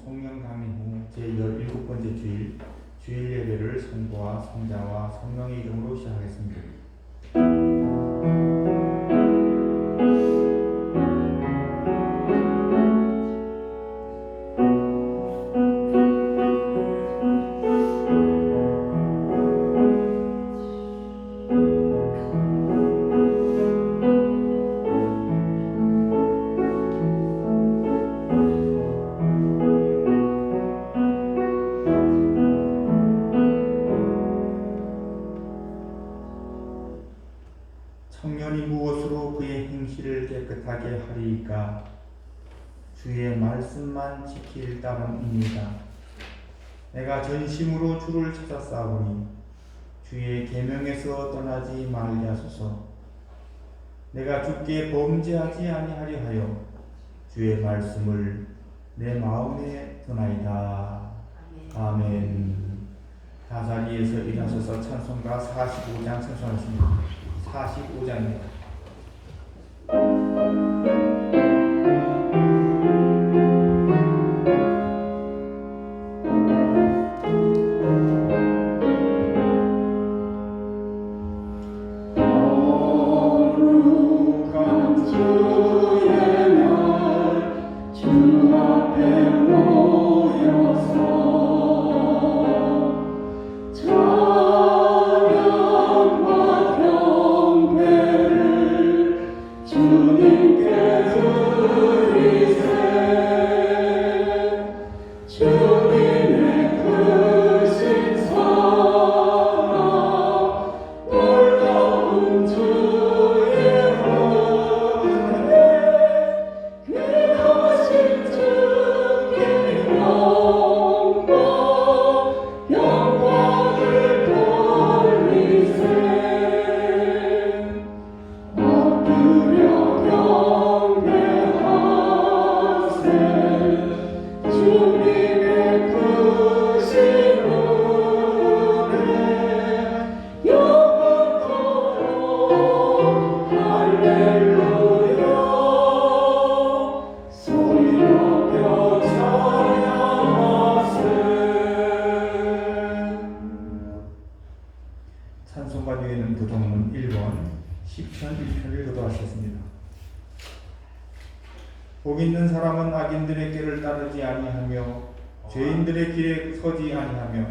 성령 강림 후 제17번째 주일 예배를 성부와 성자와 성령의 이름으로 시작하겠습니다. 청년이 무엇으로 그의 행실을 깨끗하게 하리이까? 주의 말씀만 지킬 따름입니다. 내가 전심으로 주를 찾았사오니 주의 계명에서 떠나지 말게 하소서. 내가 주께 범죄하지 아니하려 하여 주의 말씀을 내 마음에 두나이다. 아멘. 다 자리에서 일어서서 찬송가 45장 찬송하겠습니다. 45장입니다. 찬송가 뒤에는 교동문 1번 10편 1편을 교도하셨습니다. 복 있는 사람은 악인들의 길을 따르지 아니하며 죄인들의 길에 서지 아니하며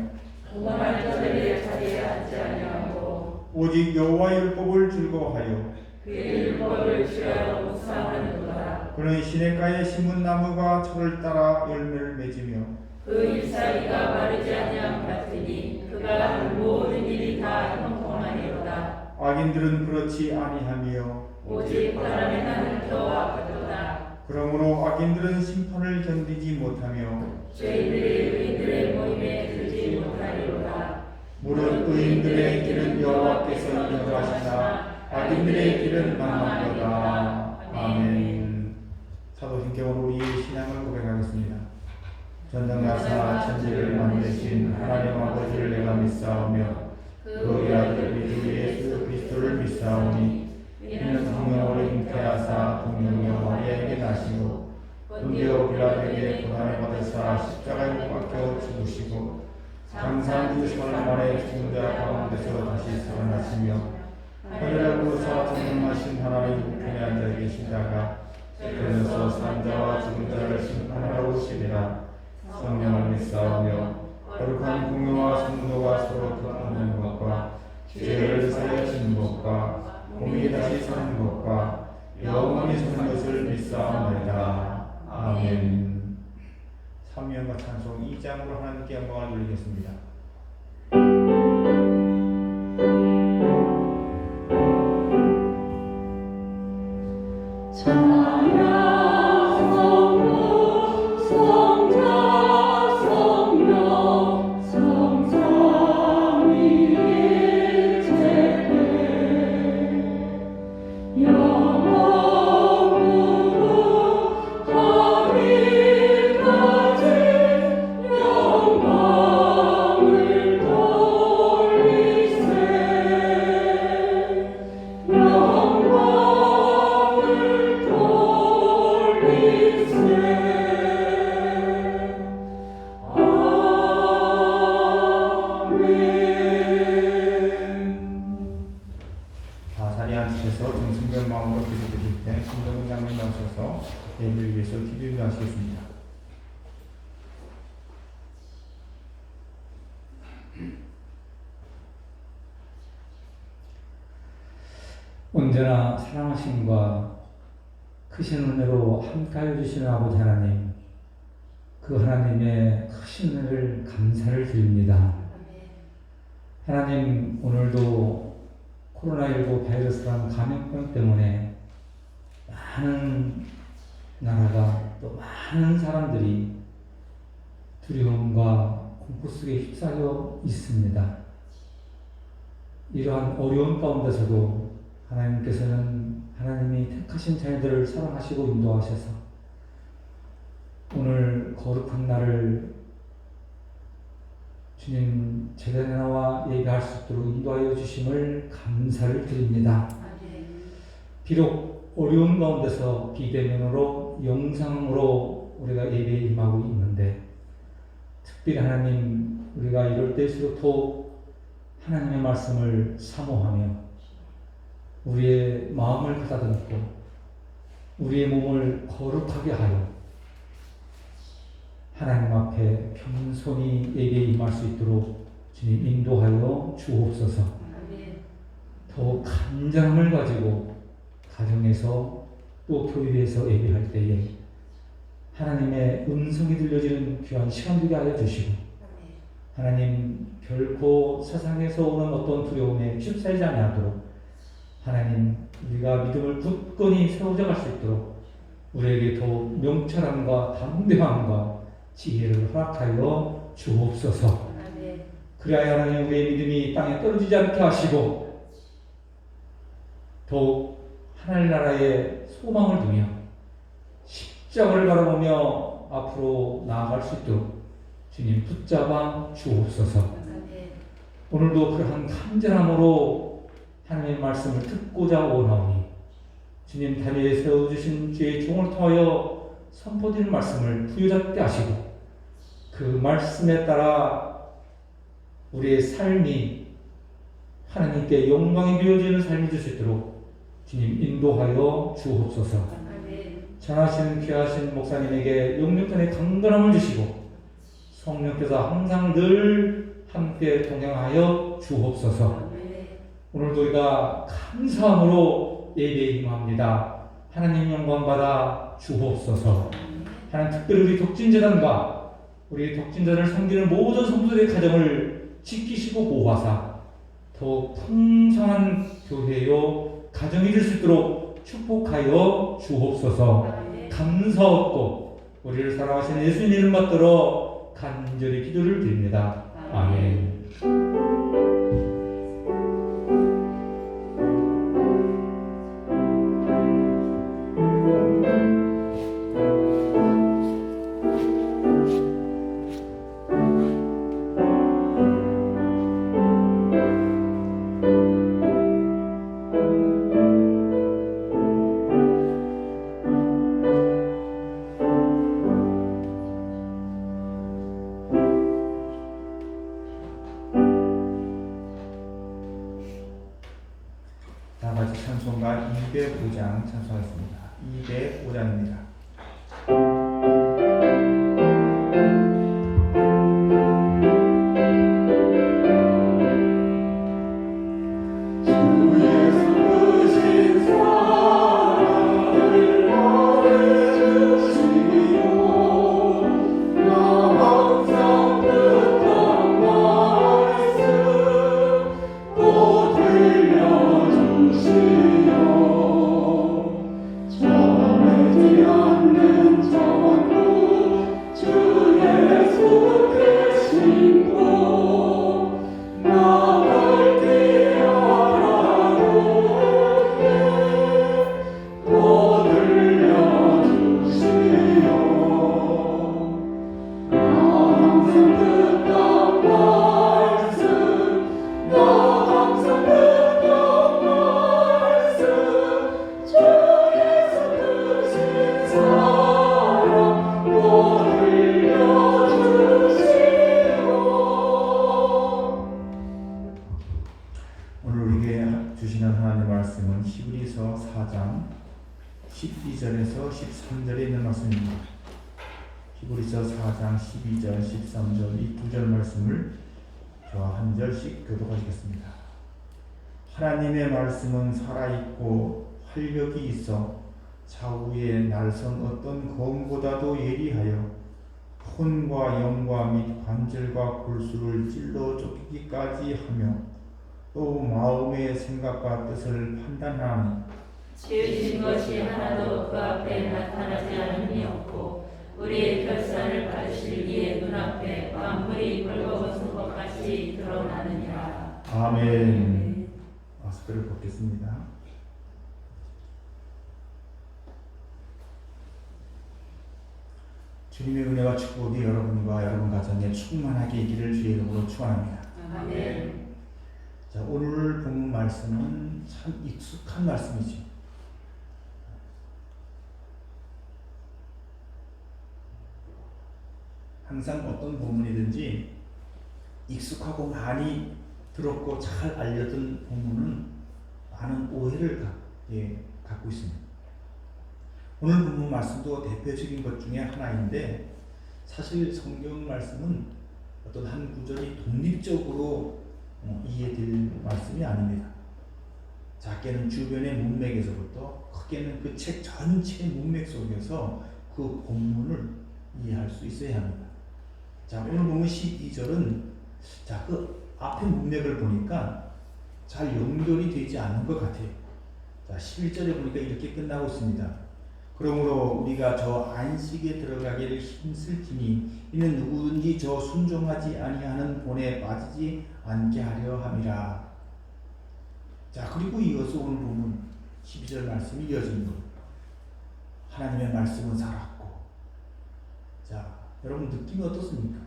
말절의 자리에 앉지 아니하고 오직 여호와의 율법을 즐거워하여 그의 율법을 취하여 묵상하는도다. 그는 시냇가에 심은 나무가 철을 따라 열매를 맺으며 그 잎사귀가 마르지 아니함 같으니 그가 한 모든 일이 다 형통하니로다. 악인들은 그렇지 아니하며 오직 바람에 나는 겨와 같도다. 그러므로 악인들은 심판을 견디지 못하며 죄인들이 의인들의 모임에 들지 못하리로다. 무릇 의인들의 길은 여호와께서 인도하시나 악인들의 길은 망하리로다. 아멘. 사도신경으로 우리의 신앙을 고백하겠습니다. 전능하사 천지를 만드신 하나님 아버지를 내가 믿사오며 그의 아들 우리 주 예수 그리스도를 믿사오니 이는 성령으로 잉태하사 동정녀 마리아에게 나시고 본디오 빌라도에게 고난을 받으사 십자가에 못 박혀 죽으시고 장사한 후 사흘 만에 죽은 자 가운데서 다시 살아나시며 하늘하고 전능하신 하나님 우편에 앉아 계시다가 그러면서 산 자와 죽은 자를 심판하러 오시리라. 성령을 믿사오며 거룩한 공유와 성도가 서로 교통하는 것과 죄를 사하여지는 것과 몸이 다시 사는 것과 영원히 사는 것을 믿사옵나이다. 아멘. 삼위일체 찬송 2장으로 하나님께 영광을 돌리겠습니다. 영광을 언제나 사랑하심과 크신 은혜로 함께하여 주시는 아버지 하나님, 그 하나님의 크신 은혜를 감사를 드립니다. 하나님, 오늘도 코로나19 바이러스라는 감염병 때문에 많은 나라가 또 많은 사람들이 두려움과 공포 속에 휩싸여 있습니다. 이러한 어려운 가운데서도 하나님께서는 하나님이 택하신 자녀들을 사랑하시고 인도하셔서 오늘 거룩한 날을 주님 제대로 나와 예배할 수 있도록 인도하여 주심을 감사를 드립니다. 비록 어려운 가운데서 비대면으로 영상으로 우리가 예배에 임하고 있는데 특별히 하나님, 우리가 이럴 때일수록 더욱 하나님의 말씀을 사모하며 우리의 마음을 가다듬고 우리의 몸을 거룩하게 하여 하나님 앞에 겸손히 예배에 임할 수 있도록 주님 인도하여 주옵소서. 더욱 간절함을 가지고 가정에서 또 교회에서 예배할 때에 하나님의 음성이 들려지는 귀한 시간 되게 하여 주시고 하나님, 결코 세상에서 오는 어떤 두려움에 휩싸이지 아니하도록 하나님, 우리가 믿음을 굳건히 세워져 갈 수 있도록 우리에게 더욱 명철함과 담대함과 지혜를 허락하여 주옵소서. 그래야 하나님, 우리의 믿음이 땅에 떨어지지 않게 하시고 더욱 하나님 나라의 소망을 두며 십자가를 바라보며 앞으로 나아갈 수 있도록 주님 붙잡아 주옵소서. 오늘도 그러한 간절함으로 하나님의 말씀을 듣고자 원하오니 주님 다리에 세워주신 주의 종을 통하여 선포드리는 말씀을 부여잡게 하시고 그 말씀에 따라 우리의 삶이 하나님께 영광이 되어지는 삶이 될 수 있도록 주님 인도하여 주옵소서. 전하시는 귀하신 목사님에게 영육간의 강건함을 주시고 성령께서 항상 늘 함께 동행하여 주옵소서. 오늘도 우리가 감사함으로 예배에 임합니다. 하나님 영광 받아 주옵소서. 하나님, 특별히 우리 독진재단과 우리 독진자를 섬기는 모든 성도들의 가정을 지키시고 보호하사 더욱 풍성한 교회요 가정이 될 수 있도록 축복하여 주옵소서. 감사하고 우리를 사랑하시는 예수님 이름 받들어 간절히 기도를 드립니다. 아멘. 다같이 찬송가 205장 찬송하겠습니다. 205장입니다. 주시는 하나님의 말씀은 히브리서 4장 12절에서 13절에 있는 말씀입니다. 히브리서 4장 12절, 13절 이 두 절 말씀을 저와 한 절씩 교독하시겠습니다. 하나님의 말씀은 살아있고 활력이 있어 좌우에 날선 어떤 검보다도 예리하여 혼과 영과 및 관절과 골수를 찔러 쫓기까지 하며 또 마음의 생각과 뜻을 판단하니 지으신 것이 하나도 그 앞에 나타나지 않음이 없고 우리의 결산을 받으실 이의 눈앞에 만물이 벌거벗은 것 같이 드러나느니라. 아멘. 마스크를 벗겠습니다. 주님의 은혜와 축복이 여러분과 여러분 가정에 충만하게 있기를 주의 이름으로 축원합니다. 아멘. 자, 오늘 본 말씀은 참 익숙한 말씀이죠. 항상 어떤 본문이든지 익숙하고 많이 들었고 잘 알려진 본문은 많은 오해를 갖고 있습니다. 오늘 본문 말씀도 대표적인 것 중에 하나인데 사실 성경 말씀은 어떤 한 구절이 독립적으로 이해될 말씀이 아닙니다. 작게는 주변의 문맥에서부터 크게는 그 책 전체의 문맥 속에서 그 본문을 이해할 수 있어야 합니다. 자, 오늘 보면 12절은 자, 그 앞에 문맥을 보니까 잘 연결이 되지 않는 것 같아요. 자, 11절에 보니까 이렇게 끝나고 있습니다. 그러므로 우리가 저 안식에 들어가기를 힘쓸지니 이는 누구든지 저 순종하지 아니하는 본에 빠지지 않게 하려 함이라. 자, 그리고 이어서 오늘 보면 12절 말씀이 이어진 겁니다. 하나님의 말씀은 살았고. 자, 여러분 느낌이 어떻습니까?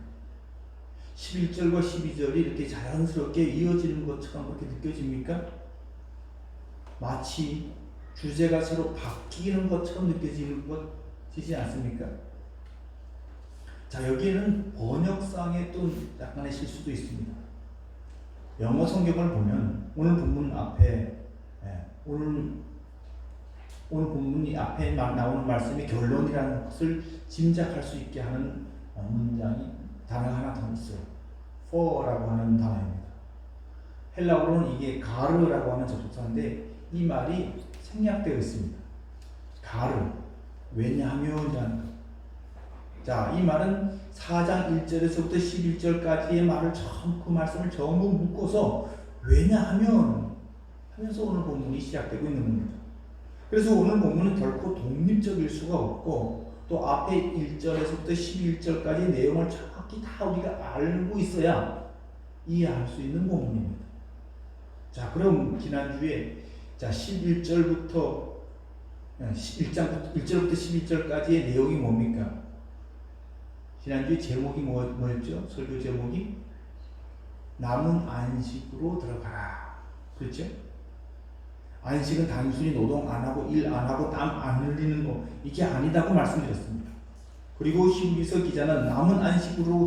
11절과 12절이 이렇게 자연스럽게 이어지는 것처럼 그렇게 느껴집니까? 마치 주제가 서로 바뀌는 것처럼 느껴지지 않습니까? 자, 여기에는 번역상의 또 약간의 실수도 있습니다. 영어 성경을 보면 오늘 본문 앞에 오늘 본문이 앞에 나오는 말씀이 결론이라는 것을 짐작할 수 있게 하는 문장이 단어가 하나 더 있어요. for라고 하는 단어입니다. 헬라어로는 이게 가르라고 하는 접속사인데 이 말이 생략되어 있습니다. 가르, 왜냐하면. 자, 이 말은 4장 1절에서부터 11절까지의 말을 그 말씀을 전부 묶어서 왜냐하면 하면서 오늘 본문이 시작되고 있는 겁니다. 그래서 오늘 본문은 결코 독립적일 수가 없고 또 앞에 1절에서부터 11절까지 내용을 정확히 다 우리가 알고 있어야 이해할 수 있는 본문입니다. 자, 그럼 지난주에 자 11절부터 1절부터 11절까지의 내용이 뭡니까? 지난주에 제목이 뭐였죠? 설교 제목이 남은 안식으로 들어가라. 그렇죠? 안식은 단순히 노동 안 하고 일 안 하고 땀 안 흘리는 거 이게 아니다고 말씀드렸습니다. 그리고 히브리서 기자는 남은 안식으로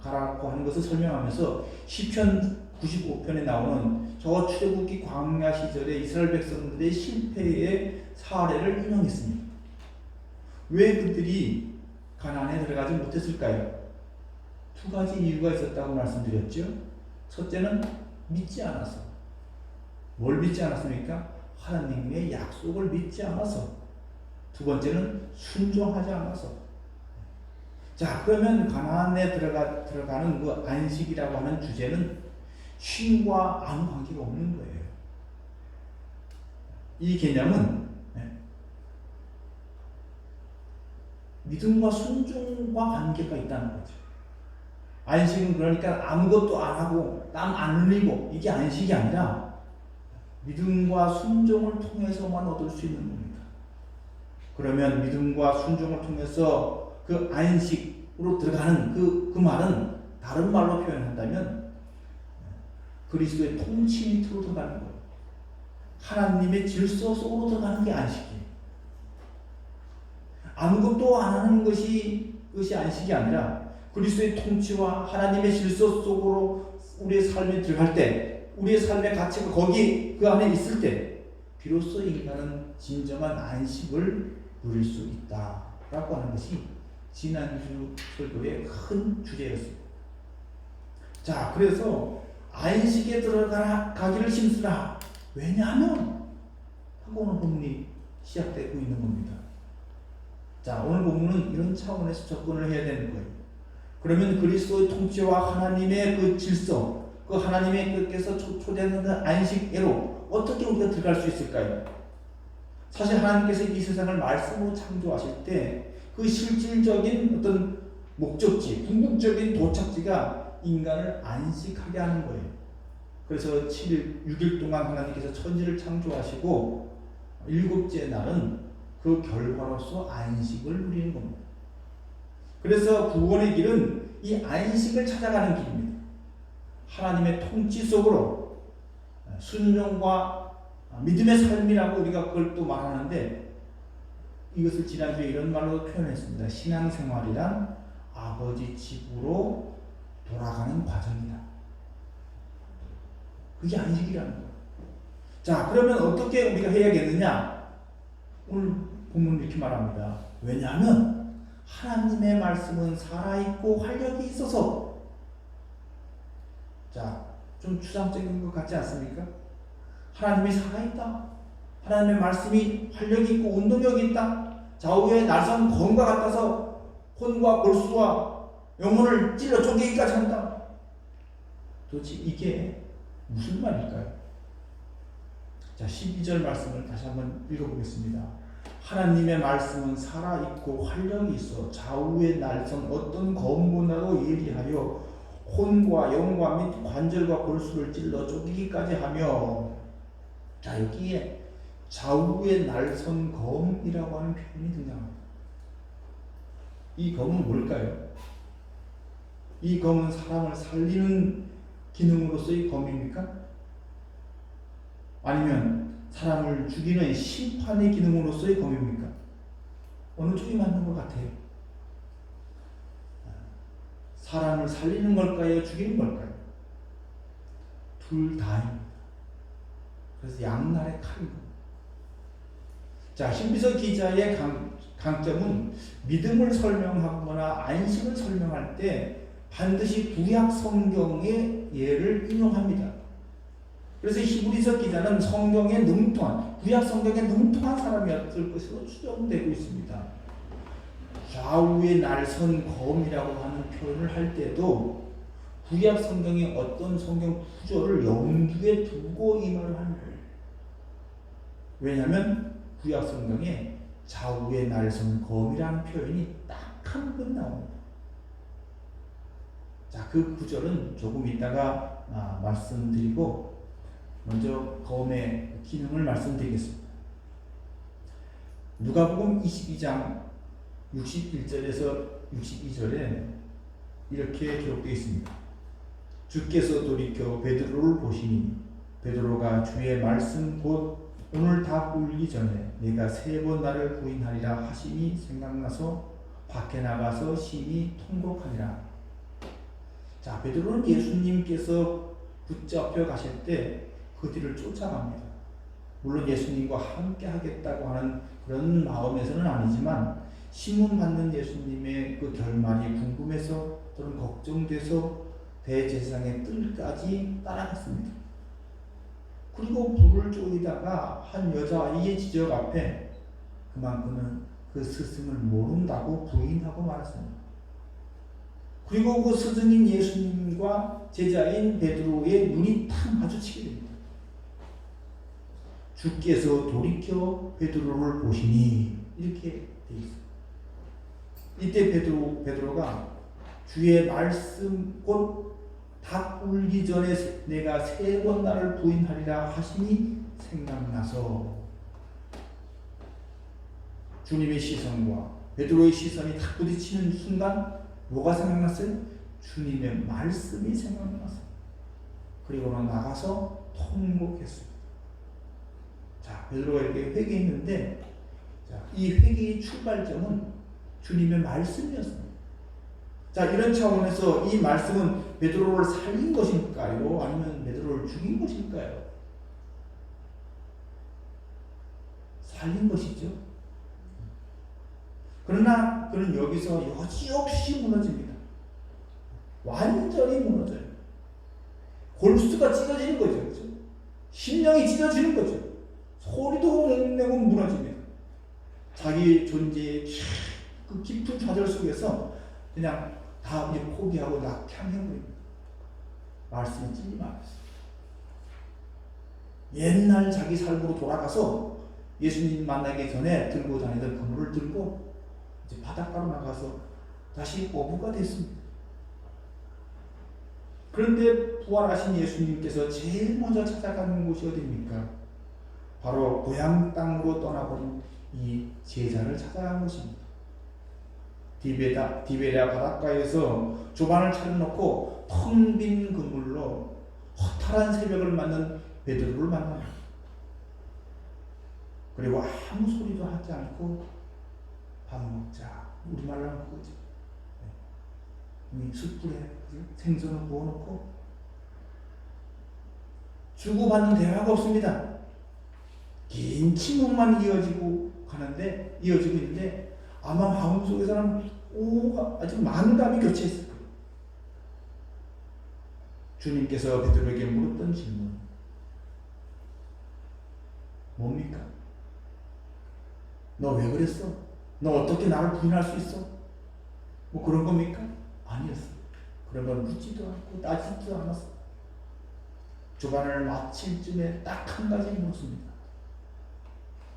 가라고 하는 것을 설명하면서 시편 95편에 나오는 저 출애굽기 광야 시절에 이스라엘 백성들의 실패의 사례를 인용했습니다. 왜 그들이 가나안에 들어가지 못했을까요? 두 가지 이유가 있었다고 말씀드렸죠. 첫째는 믿지 않아서. 뭘 믿지 않았습니까? 하나님의 약속을 믿지 않아서. 두 번째는 순종하지 않아서. 자, 그러면 가나안에 들어가는 그 안식이라고 하는 주제는 쉼과 아무 관계가 없는 거예요. 이 개념은 믿음과 순종과 관계가 있다는 거죠. 안식은 그러니까 아무것도 안 하고 땀 안 흘리고 이게 안식이 아니라 믿음과 순종을 통해서만 얻을 수 있는 겁니다. 그러면 믿음과 순종을 통해서 그 안식으로 들어가는 그 말은 다른 말로 표현한다면 그리스도의 통치 밑으로 들어가는 거예요. 하나님의 질서 속으로 들어가는 게 안식이에요. 아무것도 안 하는 것이 안식이 아니라 그리스도의 통치와 하나님의 질서 속으로 우리의 삶에 들어갈 때, 우리의 삶의 가치가 거기 그 안에 있을 때 비로소 인간은 진정한 안식을 누릴 수 있다라고 하는 것이 지난주 설교의 큰 주제였습니다. 자, 그래서 안식에 들어가기를 힘쓰라. 왜냐하면 하고 오늘 본문이 시작되고 있는 겁니다. 자, 오늘 본문은 이런 차원에서 접근을 해야 되는 거예요. 그러면 그리스도의 통치와 하나님의 그 질서, 그 하나님의 뜻께서 초대하는 그 안식에로 어떻게 우리가 들어갈 수 있을까요? 사실 하나님께서 이 세상을 말씀으로 창조하실 때 그 실질적인 어떤 목적지, 궁극적인 도착지가 인간을 안식하게 하는 거예요. 그래서 6일 동안 하나님께서 천지를 창조하시고 7째 날은 그 결과로서 안식을 누리는 겁니다. 그래서 구원의 길은 이 안식을 찾아가는 길입니다. 하나님의 통치 속으로 순종과 믿음의 삶이라고 우리가 그걸 또 말하는데, 이것을 지난주에 이런 말로 표현했습니다. 신앙생활이란 아버지 집으로 돌아가는 과정이다. 그게 안식이라는 거예요. 자, 그러면 어떻게 우리가 해야겠느냐? 오늘 본문은 이렇게 말합니다. 왜냐하면 하나님의 말씀은 살아있고 활력이 있어서. 자, 좀 추상적인 것 같지 않습니까? 하나님이 살아있다. 하나님의 말씀이 활력이 있고 운동력이 있다. 좌우의 날선 검과 같아서 혼과 골수와 영혼을 찔러 쪼개기까지 한다. 도대체 이게 무슨 말일까요? 자, 12절 말씀을 다시 한번 읽어보겠습니다. 하나님의 말씀은 살아있고 활력이 있어 좌우의 날선 어떤 검보다도 예리하여 혼과 영과 및 관절과 골수를 찔러 쪼개기까지 하며. 자, 여기에 좌우의 날선 검이라고 하는 표현이 등장합니다. 이 검은 뭘까요? 이 검은 사람을 살리는 기능으로서의 검입니까? 아니면 사람을 죽이는 심판의 기능으로서의 검입니까? 어느 쪽이 맞는 것 같아요? 사람을 살리는 걸까요? 죽이는 걸까요? 둘 다입니다. 그래서 양날의 칼입니다. 자, 신비서 기자의 강점은 믿음을 설명하거나 안식을 설명할 때 반드시 구약 성경의 예를 인용합니다. 그래서 히브리서 기자는 성경에 능통한, 구약 성경에 능통한 사람이었을 것으로 추정되고 있습니다. 좌우의 날선 검이라고 하는 표현을 할 때도 구약 성경의 어떤 성경 구조를 염두에 두고 이 말을 하는 거예요. 왜냐하면 구약 성경에 좌우의 날선 검이라는 표현이 딱 한 번 나옵니다. 자, 그 구절은 조금 이따가 말씀드리고 먼저 검의 기능을 말씀드리겠습니다. 누가복음 22장 61절에서 62절에 이렇게 기록되어 있습니다. 주께서 돌이켜 베드로를 보시니 베드로가 주의 말씀 곧 오늘 다 울기 전에 내가 3번 나를 부인하리라 하심이 생각나서 밖에 나가서 심히 통곡하니라. 자, 베드로는 예수님께서 붙잡혀 가실 때 그 뒤를 쫓아갑니다. 물론 예수님과 함께 하겠다고 하는 그런 마음에서는 아니지만 신문 받는 예수님의 그 결말이 궁금해서 또는 걱정돼서 대제사장의 뜰까지 따라갔습니다. 그리고 불을 쪼이다가 한 여자아이의 지적 앞에 그만큼은 그 스승을 모른다고 부인하고 말았습니다. 그리고 그 스승인 예수님과 제자인 베드로의 눈이 탁 마주치게 됩니다. 주께서 돌이켜 베드로를 보시니 이렇게 되어 있습니다. 이때 베드로가 주의 말씀 곧 닭 울기 전에 내가 3번 나를 부인하리라 하시니 생각나서 주님의 시선과 베드로의 시선이 탁 부딪히는 순간 뭐가 생각났어요? 주님의 말씀이 생각났어요. 그리고는 나가서 통곡했습니다. 자, 베드로가 이렇게 회개했는데, 자, 이 회개의 출발점은 주님의 말씀이었습니다. 자, 이런 차원에서 이 말씀은 베드로를 살린 것일까요? 아니면 베드로를 죽인 것일까요? 살린 것이죠. 그러나 그는 여기서 여지없이 무너집니다. 완전히 무너져요. 골수가 찢어지는 거죠. 그렇죠? 심령이 찢어지는 거죠. 소리도 못 내고 무너집니다. 자기 존재의 그 깊은 좌절 속에서 그냥 다 이제 포기하고 낙향해버립니다. 말씀이 찔리면 안 됐어요. 옛날 자기 삶으로 돌아가서 예수님 만나기 전에 들고 다니던 그물을 들고 이제 바닷가로 나가서 다시 어부가 됐습니다. 그런데 부활하신 예수님께서 제일 먼저 찾아가는 곳이 어디입니까? 바로 고향 땅으로 떠나버린 이 제자를 찾아간 것입니다. 디베랴 바닷가에서 조반을 차려놓고 텅 빈 그물로 허탈한 새벽을 맞는 베드로를 만납니다. 그리고 아무 소리도 하지 않고 밥 먹자. 우리말로 하는 거죠. 이 숯불에 생선을 구워놓고 주고받는 대화가 없습니다. 긴 침묵만 이어지고 있는데 아마 마음속에서는 아주 만감이 교체했을 거예요. 주님께서 베드로에게 물었던 질문 뭡니까? 너 왜 그랬어? 너 어떻게 나를 부인할 수 있어? 뭐 그런 겁니까? 아니었어요. 그런 건 묻지도 않고 따지지도 않았어요. 조반을 마칠 쯤에 딱 한 가지 묻습니다.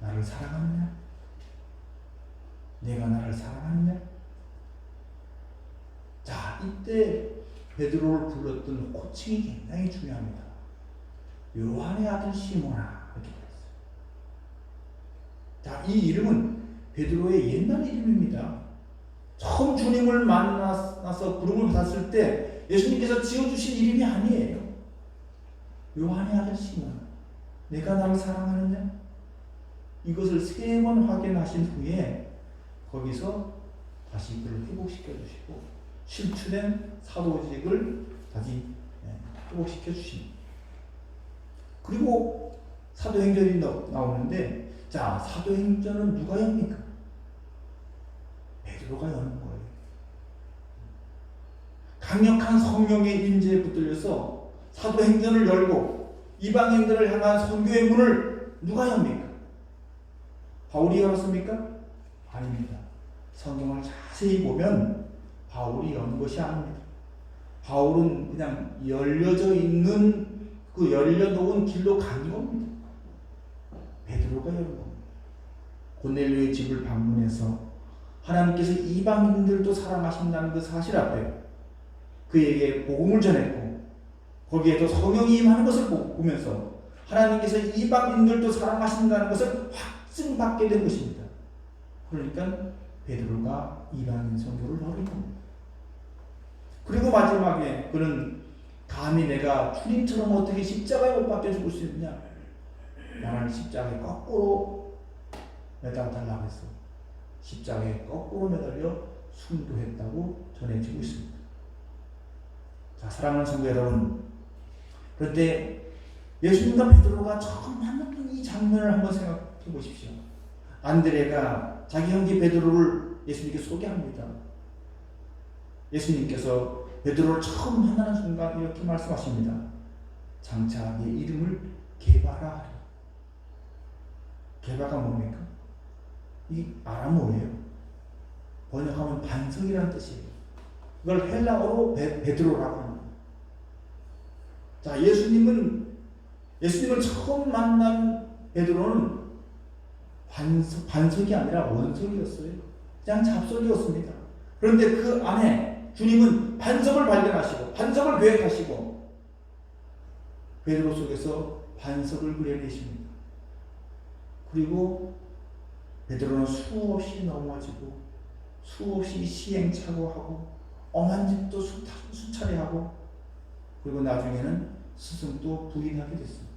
나를 사랑하느냐? 내가 나를 사랑하느냐? 자, 이때 베드로를 불렀던 호칭이 굉장히 중요합니다. 요한의 아들 시몬아 이렇게 불렀어요. 자, 이 이름은 베드로의 옛날 이름입니다. 처음 주님을 만나서 부름을 받았을 때 예수님께서 지어주신 이름이 아니에요. 요한의 아들 시몬아, 내가 나를 사랑하느냐? 이것을 3번 확인하신 후에 거기서 다시 그를 회복시켜 주시고 실추된 사도직을 다시 회복시켜 주십니다. 그리고 사도행전이 나오는데, 자, 사도행전은 누가 엽니까? 베드로가 여는 거예요. 강력한 성령의 임재에 붙들려서 사도행전을 열고 이방인들을 향한 선교의 문을 누가 엽니까? 바울이 열었습니까? 아닙니다. 성경을 자세히 보면 바울이 연 것이 아닙니다. 바울은 그냥 열려져 있는 그 열려놓은 길로 간 겁니다. 베드로가 연 겁니다. 고넬료의 집을 방문해서 하나님께서 이방인들도 사랑하신다는 그 사실 앞에 그에게 복음을 전했고 거기에도 성령이 임하는 것을 보면서 하나님께서 이방인들도 사랑하신다는 것을 확증받게 된 것입니다. 그러니까 베드로가 이방인 선교를 열은 겁니다. 그리고 마지막에 그는 감히 내가 주님처럼 어떻게 십자가에 못 박혀 죽을 수 있느냐? 나를 십자가에 거꾸로 매달달라고 했어. 십자가에 거꾸로 매달려 순교했다고 전해지고 있습니다. 자, 사랑하는 성도 여러분, 그런데 예수님과 베드로가 처음 만났던 이 장면을 한번 생각해 보십시오. 안드레가 자기 형제 베드로를 예수님께 소개합니다. 예수님께서 베드로를 처음 만나는 순간 이렇게 말씀하십니다. 장차 내 이름을 게바라 하라. 게바가 뭡니까? 이 아람어예요. 번역하면 반석이라는 뜻이에요. 이걸 헬라어로 베드로라고 합니다. 자, 예수님을 처음 만난 베드로는 반석이 아니라 원석이었어요. 그냥 잡석이었습니다. 그런데 그 안에 주님은 반석을 발견하시고 반석을 계획하시고 베드로 속에서 반석을 그려내십니다. 그리고 베드로는 수없이 넘어지고 수없이 시행착오하고 엄한 짓도 수차례 하고 그리고 나중에는 스승도 부인하게 됐습니다.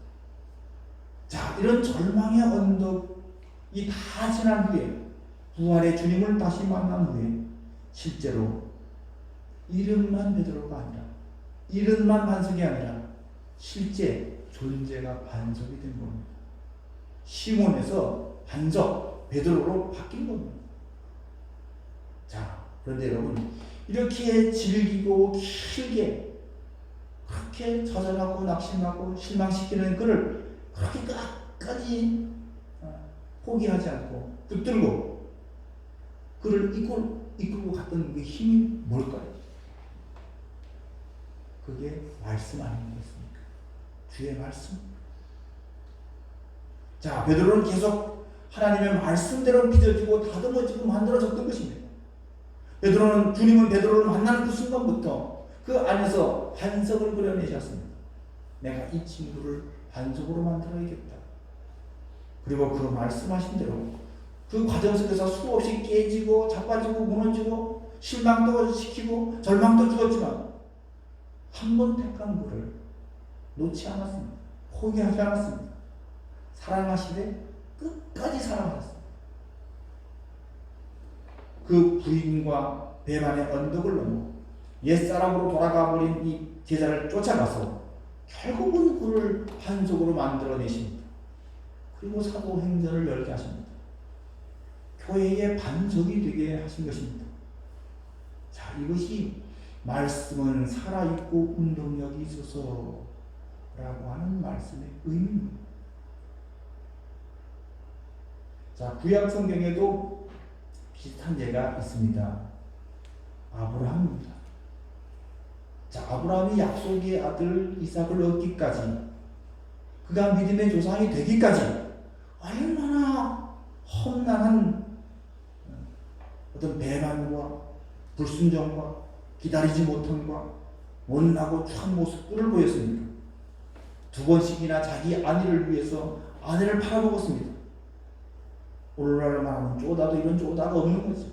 자, 이런 절망의 언덕이 다 지난 후에 부활의 주님을 다시 만난 후에 실제로 이름만 베드로가 아니라 이름만 반석이 아니라 실제 존재가 반석이 된 겁니다. 시몬에서 반석 베드로로 바뀐 겁니다. 자, 그런데 여러분 이렇게 질기고 길게 그렇게 좌절하고 낙심하고 실망시키는 그를 그렇게 끝까지 포기하지 않고 붙들고 그를 이끌고 갔던 그 힘이 뭘까요? 그게 말씀 아니겠습니까? 주의 말씀. 자, 베드로는 계속 하나님의 말씀대로 빚어지고 다듬어지고 만들어졌던 것입니다. 주님은 베드로를 만나는 그 순간부터 그 안에서 반석을 그려내셨습니다. 내가 이 친구를 반석으로 만들어야겠다. 그리고 그 말씀하신 대로 그 과정 속에서 수없이 깨지고 자빠지고 무너지고 실망도 시키고 절망도 주었지만 한 번 택한 그를 놓지 않았습니다. 포기하지 않았습니다. 사랑하시되 끝까지 사랑하셨습니다. 그 부인과 배반의 언덕을 넘어 옛사람으로 돌아가 버린 이 제자를 쫓아가서 결국은 그를 반석으로 만들어내십니다. 그리고 사도행전을 열게 하십니다. 교회의 반석이 되게 하신 것입니다. 자, 이것이 말씀은 살아있고 운동력이 있어서 라고 하는 말씀의 의미입니다. 자, 구약 성경에도 비슷한 예가 있습니다. 아브라함입니다. 자, 아브라함이 약속의 아들 이삭을 얻기까지, 그가 믿음의 조상이 되기까지 얼마나 험난한 어떤 배반과 불순종과 기다리지 못함과 못나고 추한 모습들을 보였습니까? 2번씩이나 자기 아내를 위해서 아내를 팔아먹었습니다. 오늘날 말하면 쪼다도 이런 쪼다가 없는 거죠.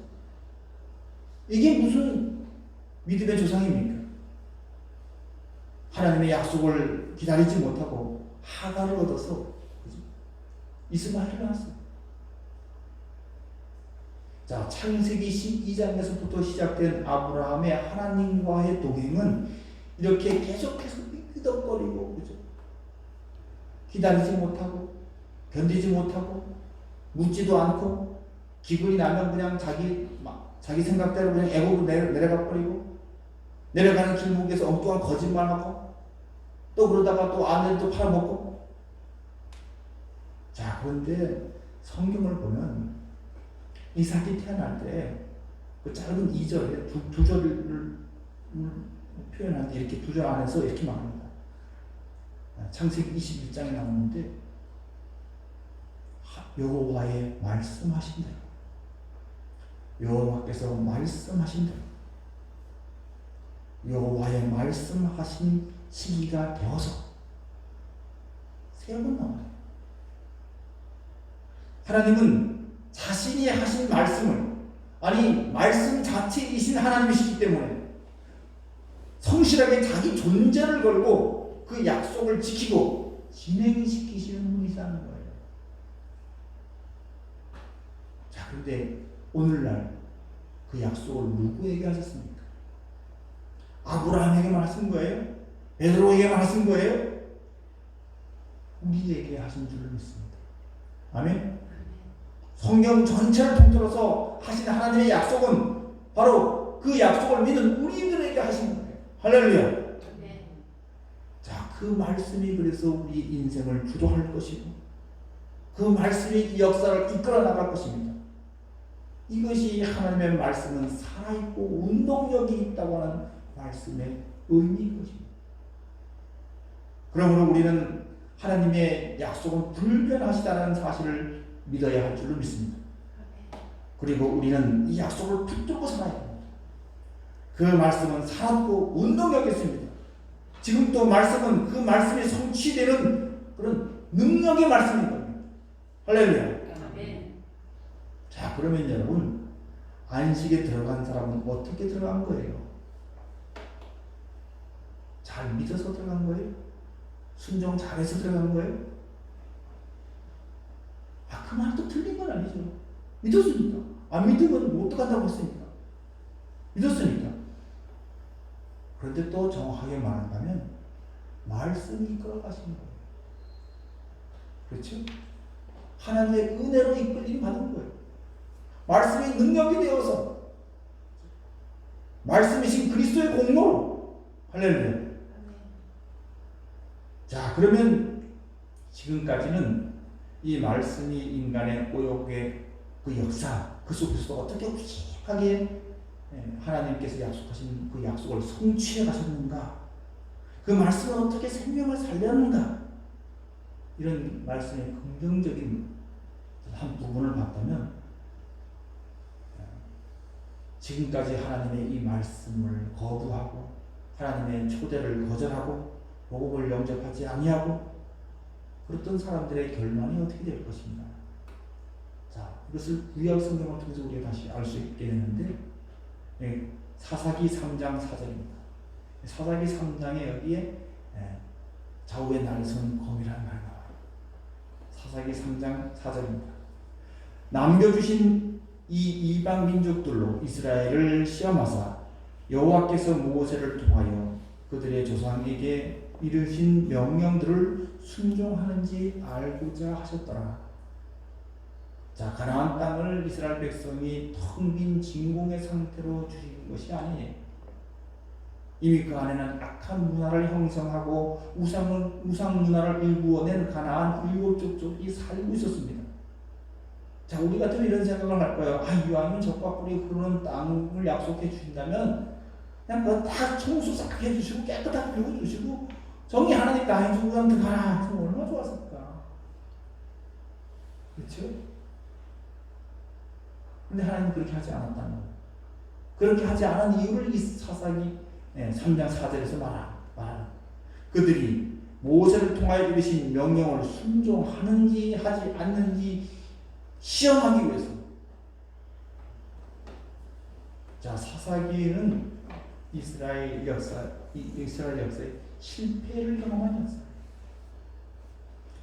이게 무슨 믿음의 조상입니까? 하나님의 약속을 기다리지 못하고 하가를 얻어서 이스마엘을 낳았습니다. 자, 창세기 12장에서부터 시작된 아브라함의 하나님과의 동행은 이렇게 계속해서 삐끗거리고, 그죠? 기다리지 못하고, 견디지 못하고, 묻지도 않고, 기분이 나면 그냥 자기 생각대로 그냥 애고로 내려가 버리고, 내려가는 길목에서 엉뚱한 거짓말하고, 또 그러다가 또 아내를 또 팔아먹고. 자, 그런데 성경을 보면 이삭이 태어날 때 그 짧은 2절에 두 절을 표현할 때 이렇게 2절 안에서 이렇게 말합니다. 창세기 21장에 나오는데 여호와의 말씀하신 대로, 여호와께서 말씀하신 대로, 여호와의 말씀하신 시기가 되어서 3번 나와요. 하나님은 자신이 하신 말씀을, 아니 말씀 자체이신 하나님이시기 때문에 성실하게 자기 존재를 걸고 그 약속을 지키고 진행시키시는 분이라는 거예요. 자, 그런데 오늘날 그 약속을 누구에게 하셨습니까? 아브라함에게 하신 거예요? 베드로에게 하신 거예요? 우리에게 하신 줄을 믿습니다. 아멘. 성경 전체를 통틀어서 하신 하나님의 약속은 바로 그 약속을 믿는 우리들에게 하신 거예요. 할렐루야. 자, 그 말씀이 그래서 우리 인생을 주도할 것이고 그 말씀이 이 역사를 이끌어 나갈 것입니다. 이것이 하나님의 말씀은 살아있고 운동력이 있다고 하는 말씀의 의미인 것입니다. 그러므로 우리는 하나님의 약속은 불변하시다는 사실을 믿어야 할 줄로 믿습니다. 그리고 우리는 이 약속을 붙들고 살아야 합니다. 그 말씀은 살았고 운동력이 있습니다. 지금도 말씀은 그 말씀이 성취되는 그런 능력의 말씀인 겁니다. 할렐루야. 자, 그러면 여러분, 안식에 들어간 사람은 어떻게 들어간 거예요? 잘 믿어서 들어간 거예요? 순종 잘해서 들어간 거예요? 그 말도 틀린 건 아니죠. 믿었으니까. 안 믿으면 못 들어간다고 했으니까. 믿었으니까. 그런데 또 정확하게 말한다면 말씀이 이끌어 가신 거예요. 그렇죠? 하나님의 은혜로 이끌림 받은 거예요. 말씀이 능력이 되어서 말씀이신 그리스도의 공로로. 할렐루야. 그러면 지금까지는 이 말씀이 인간의 오욕의 그 역사, 그 속에서도 어떻게 우직하게 하나님께서 약속하신 그 약속을 성취해 가셨는가, 그 말씀은 어떻게 생명을 살렸는가, 이런 말씀의 긍정적인 한 부분을 봤다면, 지금까지 하나님의 이 말씀을 거부하고 하나님의 초대를 거절하고 복음을 영접하지 아니하고 그랬던 사람들의 결말이 어떻게 될 것인가. 자, 이것을 구약 성경을 통해서 우리가 다시 알 수 있게 되는데, 사사기 3장 4절입니다. 사사기 3장에 여기에 좌우에 날선 검이라는 말이 나와요. 사사기 3장 4절입니다. 남겨주신 이 이방 민족들로 이스라엘을 시험하사 여호와께서 모세를 통하여 그들의 조상에게 이르신 명령들을 순종하는지 알고자 하셨더라. 자, 가나안 땅을 이스라엘 백성이 텅 빈 진공의 상태로 주신 것이 아니에요. 이미 그 안에는 악한 문화를 형성하고 우상 문화를 일구어낸 가나안 7족 족이 살고 있었습니다. 자, 우리 같으면 이런 생각을 할 거예요. 이왕이면 적과 꿀이 흐르는 땅을 약속해 주신다면 그냥 그거 다 청소 싹 해주시고 깨끗하게 비워주시고 정리 하나님 다 해주고 그냥 들어가라 했으면 얼마나 좋았을까. 그렇죠? 근데 하나님 그렇게 하지 않았다는 거예요. 그렇게 하지 않은 이유를 이 사사기 3장 4절에서 말하는 그들이 모세를 통하여 이르신 명령을 순종하는지 하지 않는지 시험하기 위해서. 자, 사사기는 이스라엘 역사의 실패를 경험한 역사.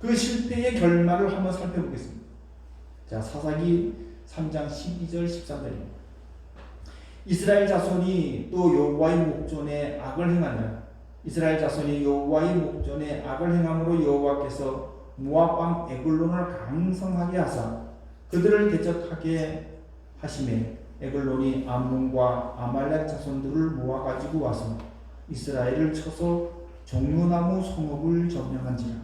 그 실패의 결말을 한번 살펴보겠습니다. 자, 사사기 3장 12절 13절입니다. 이스라엘 자손이 또 여호와의 목전에 악을 행하니라. 이스라엘 자손이 여호와의 목전에 악을 행함으로 여호와께서 모압 왕 에글론을 강성하게 하사 그들을 대적하게 하심에 에글론이 암몬과 아말렉 자손들을 모아가지고 와서 이스라엘을 쳐서 종려나무 성읍을 점령한지라.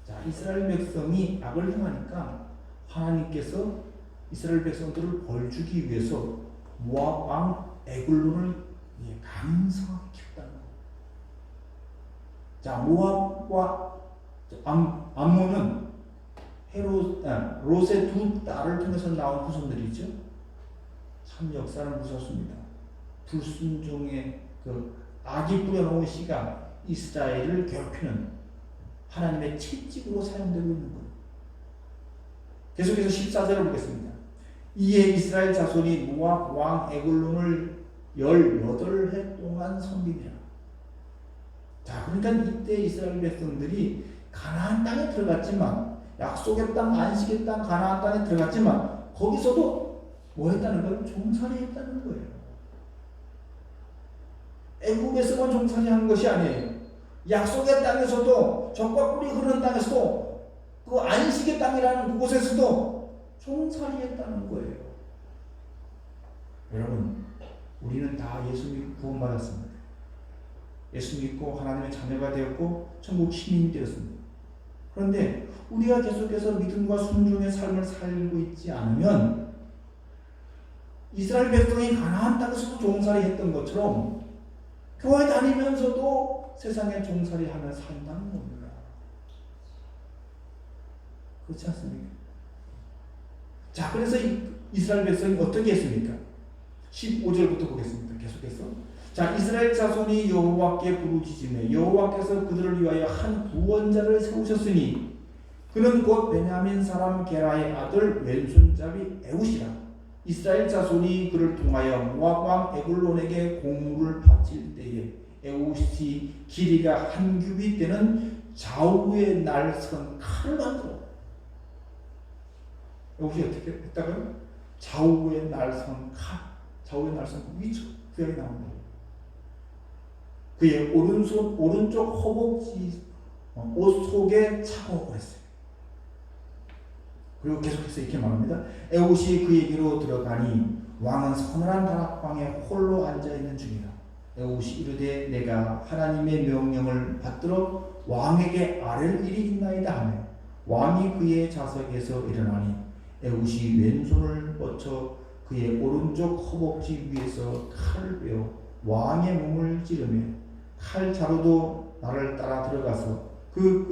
자, 이스라엘 백성이 악을 행하니까 하나님께서 이스라엘 백성들을 벌주기 위해서 모압 왕 에글론을 강성하게 키웠다는 거예요. 자, 모압과 암몬은 롯의 두 딸을 통해서 나온 후손들이죠. 참 역사는 무섭습니다. 불순종의 그 악이 뿌려놓은 씨가 이스라엘을 괴롭히는 하나님의 채찍으로 사용되고 있는 거예요. 계속해서 14절을 보겠습니다. 이에 이스라엘 자손이 모압 왕 에글론을 18해 동안 섬기니라. 자, 그러니까 이때 이스라엘 백성들이 가나안 땅에 들어갔지만, 약속의 땅, 안식의 땅, 가나안 땅에 들어갔지만 거기서도 뭐 했다는 거예요? 종살이 했다는 거예요. 애국에서만 종살이 한 것이 아니에요. 약속의 땅에서도, 적과 꿀이 흐르는 땅에서도, 그 안식의 땅이라는 그곳에서도 종살이 했다는 거예요. 여러분, 우리는 다 예수 믿고 구원받았습니다. 예수 믿고 하나님의 자녀가 되었고 천국 시민이 되었습니다. 그런데 우리가 계속해서 믿음과 순종의 삶을 살고 있지 않으면 이스라엘 백성이 가나안 땅에서도 종살이 했던 것처럼 교회 다니면서도 세상에 종살이 하며 산다는 겁니다. 그렇지 않습니까? 자, 그래서 이스라엘 백성이 어떻게 했습니까? 15절부터 보겠습니다. 계속해서. 자, 이스라엘 자손이 여호와께 부르짖으며 여호와께서 그들을 위하여 한 구원자를 세우셨으니 그는 곧 베냐민 사람 게라의 아들 왼손잡이 에훗이라. 이스라엘 자손이 그를 통하여 모압 왕 에글론에게 공물을 바칠 때에 에훗이 길이가 한 규빗 되는 좌우에 날선 칼을 만들어. 에훗이 어떻게 했다고요? 좌우에 날선 칼, 좌우에 날선 위쪽 구약이 나옵니다. 그의 오른쪽 허벅지 옷 속에 차고 그랬어요. 그리고 계속해서 이렇게 말합니다. 에훗이 그에게로 들어가니 왕은 서늘한 다락방에 홀로 앉아있는 중이라. 에웃이 이르되 내가 하나님의 명령을 받들어 왕에게 아랠 일이 있나이다 하며 왕이 그의 좌석에서 일어나니 에웃이 왼손을 뻗쳐 그의 오른쪽 허벅지 위에서 칼을 베어 왕의 몸을 찌르며 칼 자루도 나를 따라 들어가서 그